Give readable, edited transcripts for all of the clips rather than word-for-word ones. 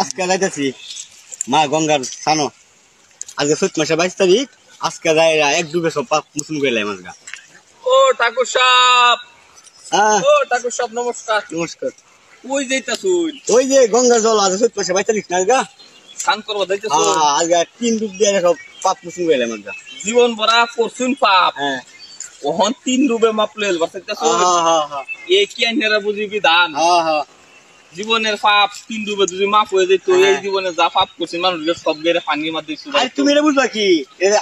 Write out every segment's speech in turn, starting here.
আজকে যাইতেছি মা গঙ্গার সানো আজকে চৈত মাসে 22 তারিখ আজকে যাই এক ডুবে সব পাপ মুসলিম গেলাম আজকে। ও ঠাকুর সাহেব, ও ঠাকুর সাহেব নমস্কার। নমস্কার। ওই যাইতাছুন? ওই যে গঙ্গার জল আছে চৈত মাসে 22 তারিখ না আজকে স্নান করবা যাইতাছুন? আজকে 3 ডুব দিয়ে সব পাপ মুসলিম গেলাম আজকে। জীবন ভরা করছুন পাপ, হ্যাঁ ওহন 3 ডুবে মাপলে বাঁচাইতাছুন। এই কি আইনেরা বুঝি বিধান? জীবনের পাপ 3 ডুবে যদি মাপ হয়ে যেত, এই জীবনে যা পাপ করছেন মানুষের সব গেরে পানির মধ্যে চুবাই। আরে তুমি এটা বুঝবা কি?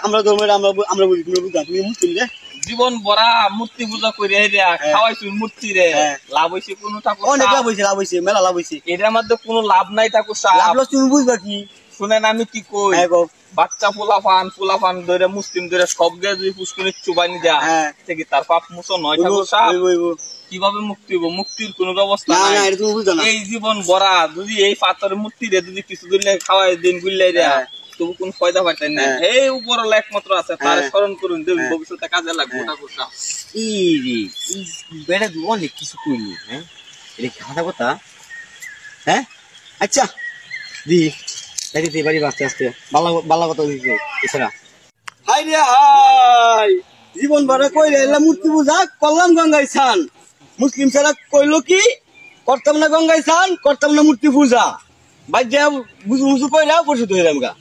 আমরা ধর্মের আমরা বুঝি, তুমি বুঝবা? তুমি মুসলিম রে? জীবন ভরা মূর্তি পূজা করে খাওয়াইছুন মূর্তি রে, লাভ হইছে কোন ঠাকুর? অনেক লাভ হইছে, লাভ হইছে, মেলা লাভ হইছে। এটার মধ্যে কোনো লাভ নাই ঠাকুর সাহেব। লাভ তুমি বুঝবা কি? শুনেন আমি কি কই, বাচ্চা ফুলাফান ধরে মুসলিম ধরে সব গে যদি পুষ্করিণী চুবাইনি দেয়া থেকে তার পাপ মোচন হয় ঠাকুর সাহেব। কিভাবে মুক্তি হবো? মুক্তির কোন ব্যবস্থা নাই। এই জীবন ভরা যদি এই পাথরের মূর্তি রে যদি কিছু দিলে খাওয়াই দিন গুল্লাই রে তবু কোন ফায়দা পাইতেন না। এই উপরওয়ালা একমাত্র আছে, তার স্মরণ করুন, ভবিষ্যতে কাজে লাগবে ঠাকুর সাহেব। বেড়া অনেক কিছু কইলি, হ্যাঁ এটা কি কথা কথা? হ্যাঁ আচ্ছা দি যাইতে বাড়ি বাঁচতে আসতে বালা কথা দিচ্ছে এছাড়া। হাই রে হাই, জীবন ভরে কই রে মূর্তি পূজা করলাম গঙ্গায় স্নান, মুসলিম ছাড়া কইলো কি করতাম না গঙ্গায় স্নান, করতাম না মূর্তি পূজা, বাদ বুঝু মুঝু কইলা পরিশোধ হয়ে যাবো গা।